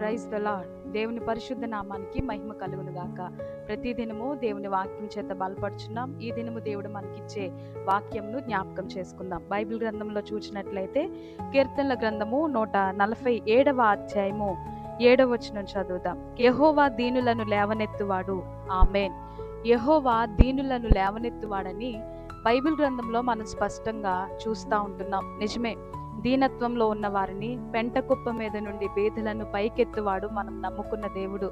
Praise the lord. దేవుని పరిశుద్ధ నామానికి మహిమ కలుగును గాక. ప్రతిదినము దేవుని వాక్యం చేత బలపడుచున్నాం. ఈ దినము దేవుడు మనకిచ్చే వాక్యంను జ్ఞాపకం చేసుకుందాం. బైబిల్ గ్రంథంలో చూసినట్లయితే కీర్తనల గ్రంథము 147వ అధ్యాయము 7వ వచనం చదువుదాం. యెహోవా దీనులను లేవనెత్తువాడు. ఆమేన్. యెహోవా దీనులను లేవనెత్తువాడని బైబిల్ గ్రంథంలో మనం స్పష్టంగా చూస్తూ ఉంటున్నాం. నిజమే, దీనత్వంలో ఉన్న వారిని పెంట కుప్ప మీద నుండి బేదలను పైకెత్తువాడు మనం నమ్ముకున్న దేవుడు.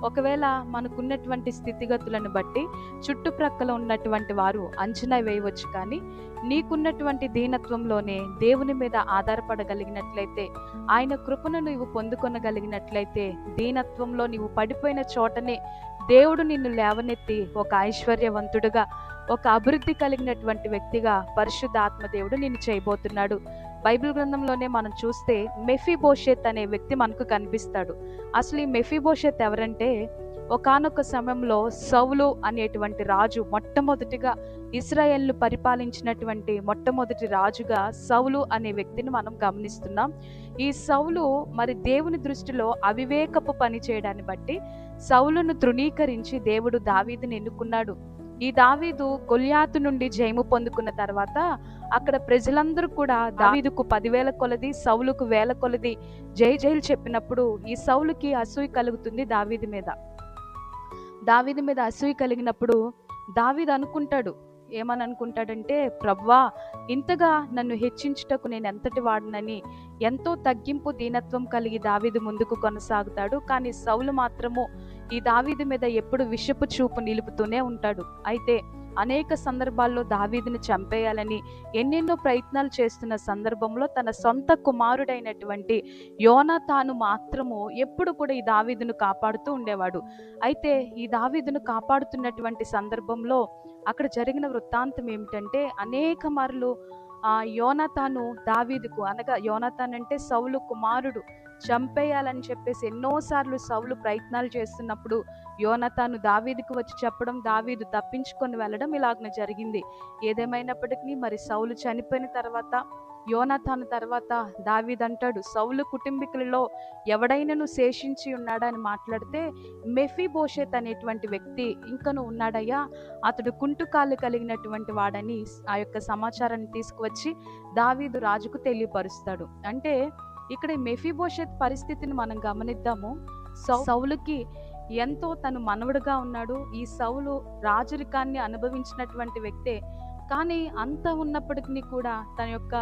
ఒకవేళ మనకున్నటువంటి స్థితిగతులను బట్టి చుట్టుప్రక్కల ఉన్నటువంటి వారు అంచనా వేయవచ్చు, కానీ నీకున్నటువంటి దీనత్వంలోనే దేవుని మీద ఆధారపడగలిగినట్లయితే, ఆయన కృపను నీవు పొందుకొనగలిగినట్లయితే, దీనత్వంలో నీవు పడిపోయిన చోటనే దేవుడు నిన్ను లేవనెత్తి ఒక ఐశ్వర్యవంతుడుగా, ఒక అభివృద్ధి కలిగినటువంటి వ్యక్తిగా పరిశుద్ధాత్మ దేవుడు నిన్ను చేయబోతున్నాడు. బైబిల్ గ్రంథంలోనే మనం చూస్తే మెఫీబోషెత్ అనే వ్యక్తి మనకు కనిపిస్తాడు. అసలు ఈ మెఫీబోషెత్ ఎవరంటే, ఒకానొక సమయంలో సౌలు అనేటువంటి రాజు, మొట్టమొదటిగా ఇశ్రాయేలును పరిపాలించినటువంటి మొట్టమొదటి రాజుగా సౌలు అనే వ్యక్తిని మనం గమనిస్తున్నాం. ఈ సౌలు మరి దేవుని దృష్టిలో అవివేకపు పని చేయడాన్ని బట్టి సౌలును తృణీకరించి దేవుడు దావీదుని ఎన్నుకున్నాడు. ఈ దావీదు గొల్యాతు నుండి జయము పొందుకున్న తర్వాత అక్కడ ప్రజలందరూ కూడా దావీదుకు 10,000 కొలది, సౌలుకు 1,000 కొలది జై జైలు చెప్పినప్పుడు ఈ సౌలుకి అసూయ కలుగుతుంది దావీదు మీద అసూయ కలిగినప్పుడు దావీదు అనుకుంటాడు, ఏమని అనుకుంటాడంటే, ప్రభువా, ఇంతగా నన్ను హెచ్చించుటకు నేను ఎంతటి వాడినని ఎంతో తగ్గింపు దీనత్వం కలిగి దావీదు ముందుకు కొనసాగుతాడు. కానీ సౌలు మాత్రము ఈ దావీదు మీద ఎప్పుడు విషపు చూపు నిలుపుతూనే ఉంటాడు. అయితే అనేక సందర్భాల్లో దావీదుని చంపేయాలని ఎన్నెన్నో ప్రయత్నాలు చేస్తున్న సందర్భంలో తన సొంత కుమారుడైనటువంటి యోనాతాను మాత్రము ఎప్పుడు కూడా ఈ దావీదును కాపాడుతూ ఉండేవాడు. అయితే ఈ దావీదును కాపాడుతున్నటువంటి సందర్భంలో అక్కడ జరిగిన వృత్తాంతం ఏమిటంటే, అనేక మార్లు యోనాతాను దావీదుకు, అనగా యోనాతాన్ అంటే సౌలు కుమారుడు, చంపేయాలని చెప్పేసి ఎన్నోసార్లు సౌలు ప్రయత్నాలు చేస్తున్నప్పుడు యోనాతాను దావీదుకు వచ్చి చెప్పడం, దావీదు తప్పించుకొని వెళ్ళడం ఇలాగ జరిగింది. ఏదేమైనప్పటికీ మరి సౌలు చనిపోయిన తర్వాత యోనాతాను తర్వాత దావీదు అంటాడు, సౌలు కుటుంబీకులలో ఎవడైనాను శేషించి ఉన్నాడా అని మాట్లాడితే, మెఫీబోషెత్ అనేటువంటి వ్యక్తి ఇంకను ఉన్నాడయ్యా, అతడు కుంటుకాళ్ళు కలిగినటువంటి వాడని ఆ యొక్క సమాచారాన్ని తీసుకువచ్చి దావీదు రాజుకు తెలియపరుస్తాడు. అంటే ఇక్కడ మెఫీబోషెత్ పరిస్థితిని మనం గమనిద్దాము. సౌలుకి ఎంతో తను మనవడుగా ఉన్నాడు. ఈ సౌలు రాజరికాన్ని అనుభవించినటువంటి వ్యక్తే, కానీ అంత ఉన్నప్పటికీ కూడా తన యొక్క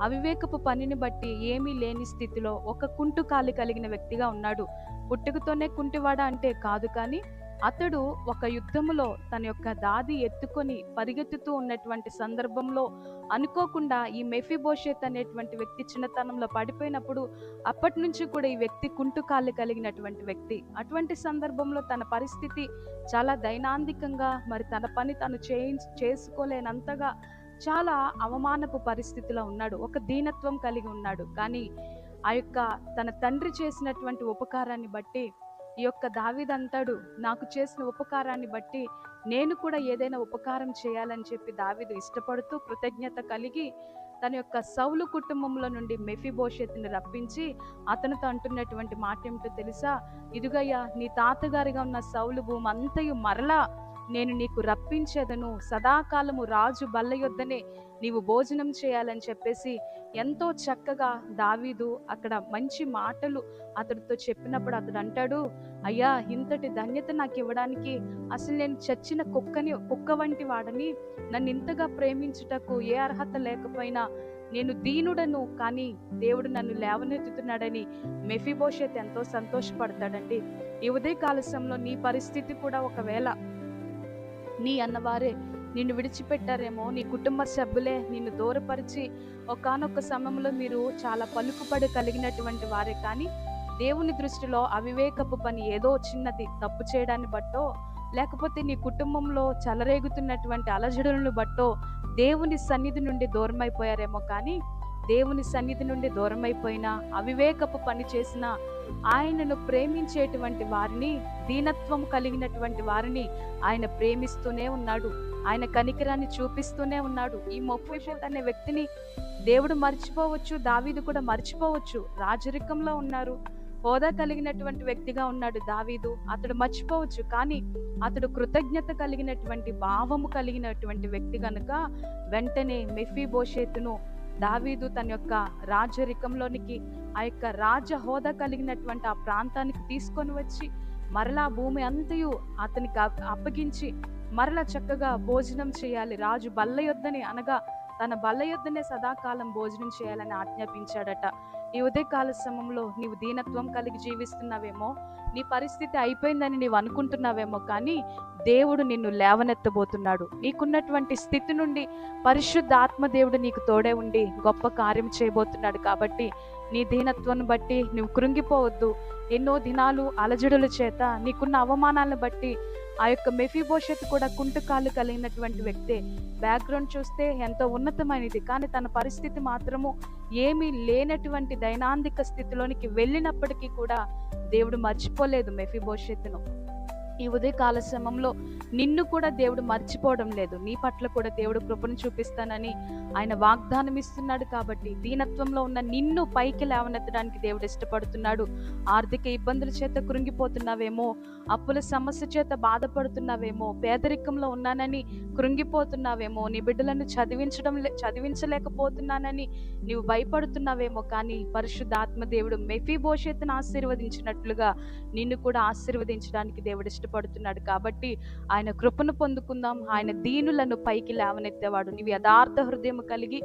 అవివేకపు పనిని బట్టి ఏమీ లేని స్థితిలో ఒక కుంటుకాలి కలిగిన వ్యక్తిగా ఉన్నాడు. పుట్టుకతోనే కుంటివాడ అంటే కాదు, కానీ అతడు ఒక యుద్ధములో తన యొక్క దాది ఎత్తుకొని పరిగెత్తుతూ ఉన్నటువంటి సందర్భంలో అనుకోకుండా ఈ మెఫీబోషెత్ అనేటువంటి వ్యక్తి చిన్నతనంలో పడిపోయినప్పుడు అప్పటి నుంచి కూడా ఈ వ్యక్తి కుంటుకాళ్ళు కలిగినటువంటి వ్యక్తి. అటువంటి సందర్భంలో తన పరిస్థితి చాలా దైనాందికంగా, మరి తన పని తను చేసుకోలేనంతగా చాలా అవమానపు పరిస్థితిలో ఉన్నాడు. ఒక దీనత్వం కలిగి ఉన్నాడు. కానీ ఆ యొక్క తన తండ్రి చేసినటువంటి ఉపకారాన్ని బట్టి ఈ యొక్క దావీదు అంటాడు, నాకు చేసిన ఉపకారాన్ని బట్టి నేను కూడా ఏదైనా ఉపకారం చేయాలని చెప్పి దావీదు ఇష్టపడుతూ కృతజ్ఞత కలిగి తన యొక్క సౌలు కుటుంబంలో నుండి మెఫీబోషెత్ని రప్పించి అతనితో అంటున్నటువంటి మాట ఏమిటో తెలుసా? ఇదిగయ్యా, నీ తాతగారిగా ఉన్న సౌలు భూమి అంతయు మరలా నేను నీకు రప్పించేదను, సదాకాలము రాజు బల్ల యొద్దనే నీవు భోజనం చేయాలని చెప్పేసి ఎంతో చక్కగా దావీదు అక్కడ మంచి మాటలు అతడితో చెప్పినప్పుడు అతడు అంటాడు, అయ్యా, ఇంతటి ధన్యత నాకు ఇవ్వడానికి అసలు నేను చచ్చిన కుక్క వంటి వాడని, నన్ను ఇంతగా ప్రేమించుటకు ఏ అర్హత లేకపోయినా నేను దీనుడను, కానీ దేవుడు నన్ను లేవనెత్తుతున్నాడని మెఫీబోషెత్ ఎంతో సంతోషపడతాడండి. ఈ ఉదయకాల సమయంలో నీ పరిస్థితి కూడా ఒకవేళ నీ అన్నవారే నిన్ను విడిచిపెట్టారేమో, నీ కుటుంబ సభ్యులే నిన్ను దూరపరిచి ఒకానొక సమయంలో మీరు చాలా పలుకుబడి కలిగినటువంటి వారే, కానీ దేవుని దృష్టిలో అవివేకపు పని ఏదో చిన్నది తప్పు చేయడాన్ని బట్టో, లేకపోతే నీ కుటుంబంలో చెలరేగుతున్నటువంటి అలజడులను బట్టో దేవుని సన్నిధి నుండి దూరమైపోయారేమో, కానీ దేవుని సన్నిధి నుండి దూరమైపోయినా, అవివేకపు పని చేసిన ఆయనను ప్రేమించేటువంటి వారిని, దీనత్వం కలిగినటువంటి వారిని ఆయన ప్రేమిస్తూనే ఉన్నాడు. ఆయన కనికరాన్ని చూపిస్తూనే ఉన్నాడు. ఈ మెఫీబోషెత్ అనే వ్యక్తిని దేవుడు మర్చిపోవచ్చు, దావీదు కూడా మర్చిపోవచ్చు. రాజరికంలో ఉన్నారు, హోదా కలిగినటువంటి వ్యక్తిగా ఉన్నాడు దావీదు. అతడు మర్చిపోవచ్చు, కానీ అతడు కృతజ్ఞత కలిగినటువంటి భావము కలిగినటువంటి వ్యక్తి కనుక వెంటనే మెఫీబోషేతును దావీదు తన యొక్క రాజరికంలోనికి, ఆ యొక్క రాజ హోదా కలిగినటువంటి ఆ ప్రాంతానికి తీసుకొని వచ్చి మరలా భూమి అంతయు అతనికి అప్పగించి మరలా చక్కగా భోజనం చేయాలి. రాజు బల్ల యొద్దనే, అనగా తన బల్ల యొద్దనే సదాకాలం భోజనం చేయాలని ఆజ్ఞాపించాడట. ఈ ఉదయకాల సమయంలో నీవు దీనత్వం కలిగి జీవిస్తున్నావేమో, నీ పరిస్థితి అయిపోయిందని నీవు అనుకుంటున్నావేమో, కానీ దేవుడు నిన్ను లేవనెత్తబోతున్నాడు. నీకున్నటువంటి స్థితి నుండి పరిశుద్ధ ఆత్మదేవుడు నీకు తోడే ఉండి గొప్ప కార్యం చేయబోతున్నాడు. కాబట్టి నీ దీనత్వాన్ని బట్టి నువ్వు కృంగిపోవద్దు. ఎన్నో దినాలు అలజడుల చేత, నీకున్న అవమానాలను బట్టి ఆ యొక్క మెఫీబోషెత్ కూడా కుంటుకాళ్ళు కలిగినటువంటి వ్యక్తే. బ్యాక్గ్రౌండ్ చూస్తే ఎంతో ఉన్నతమైనది, కానీ తన పరిస్థితి మాత్రము ఏమీ లేనటువంటి దైనాందిక స్థితిలోనికి వెళ్ళినప్పటికీ కూడా దేవుడు మర్చిపోలేదు మెఫీబోషెత్తును. ఈ ఉదయకాల సమయంలో నిన్ను కూడా దేవుడు మర్చిపోవడం లేదు. నీ పట్ల కూడా దేవుడు కృపను చూపిస్తానని ఆయన వాగ్దానం ఇస్తున్నాడు. కాబట్టి దీనత్వంలో ఉన్న నిన్ను పైకి లేవనెత్తడానికి దేవుడు ఇష్టపడుతున్నాడు. ఆర్థిక ఇబ్బందుల చేత కృంగిపోతున్నావేమో, అప్పుల సమస్య చేత బాధపడుతున్నావేమో, పేదరికంలో ఉన్నానని కృంగిపోతున్నావేమో, నీ బిడ్డలను చదివించలేకపోతున్నానని నీవు భయపడుతున్నావేమో, కానీ పరిశుద్ధాత్మ దేవుడు మెఫీబోషెతును ఆశీర్వదించినట్లుగా నిన్ను కూడా ఆశీర్వదించడానికి దేవుడు ఇష్టపడుతున్నాడు. కాబట్టి ఆయన కృపను పొందుకుందాం. ఆయన దీనులను పైకి లేవనెత్తేవాడు. నీవు యథార్థ హృదయం కలిగి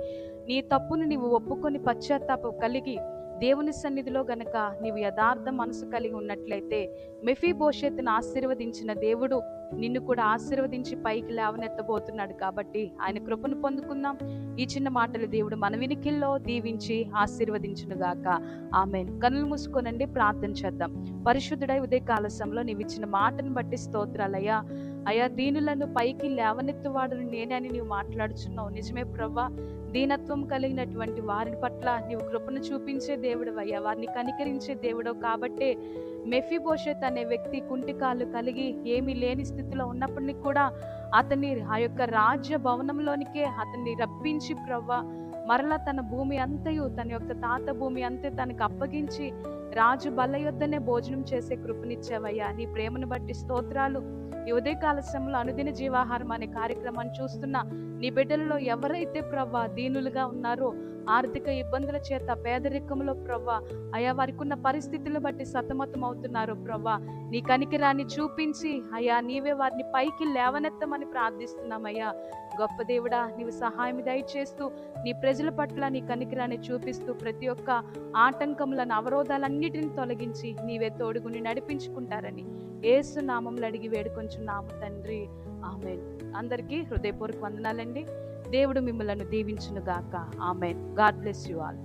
నీ తప్పును నీవు ఒప్పుకొని పశ్చాత్తాపం కలిగి దేవుని సన్నిధిలో గనక నీవు యథార్థ మనసు కలిగి ఉన్నట్లయితే మెఫీబోషెతును ఆశీర్వదించిన దేవుడు నిన్ను కూడా ఆశీర్వదించి పైకి లేవనెత్తబోతున్నాడు. కాబట్టి ఆయన కృపను పొందుకుందాం. ఈ చిన్న మాటలు దేవుడు మన వినికిల్లో దీవించి ఆశీర్వదించునుగాక. ఆమేన్. కనులు మూసుకోనండి, ప్రార్థన చేద్దాం. పరిశుద్ధుడై ఉదయకాల సమయంలో నీవు ఇచ్చిన మాటను బట్టి స్తోత్రాలయ్యా. అయ్యా, దీనులను పైకి లేవనెత్తువాడు నేనే అని నీవు మాట్లాడుచున్నావు. నిజమే ప్రభువా, దీనత్వం కలిగినటువంటి వారి పట్ల నీవు కృపను చూపించే దేవుడు అయ్యా, వారిని కనికరించే దేవుడు. కాబట్టే మెఫీబోషెత్ అనే వ్యక్తి కుంటికాళ్ళు కలిగి ఏమీ లేని స్థితిలో ఉన్నప్పటికీ కూడా అతన్ని ఆ యొక్క రాజ్య భవనంలోనికే అతన్ని రప్పించి ప్రభువా మరలా తన భూమి అంతయు, తన యొక్క తాత భూమి అంతే తనకు అప్పగించి రాజు బల్ల యొద్దనే భోజనం చేసే కృపనిచ్చావయ్యా. నీ ప్రేమను బట్టి స్తోత్రాలు. ఈ ఉదయకాల సమయంలో అనుదిన జీవాహారం అనే కార్యక్రమాన్ని చూస్తున్న నీ బిడ్డలలో ఎవరైతే ప్రవ్వా దీనులుగా ఉన్నారో, ఆర్థిక ఇబ్బందుల చేత పేదరికంలో ప్రవ్వా అయా వారికి ఉన్న పరిస్థితులను బట్టి సతమతం అవుతున్నారు ప్రవ్వా, నీ కనికిరాన్ని చూపించి అయా నీవే వారిని పైకి లేవనెత్తమని ప్రార్థిస్తున్నామయ్యా. గొప్ప దేవుడా, నీవు సహాయం దయచేస్తూ నీ ప్రజల పట్ల నీ కనికిరాన్ని చూపిస్తూ ప్రతి ఒక్క ఆటంకములను, అవరోధాలన్నిటిని తొలగించి నీవే తోడుగుని నడిపించుకుంటారని యేసు నామములో అడిగి వేడుకొంచున్నాము తండ్రి. ఆమేన్. అందరికీ హృదయపూర్వక వందనాలండి. దేవుడు మిమ్మలను దీవించును గాక. Amen. God bless you all.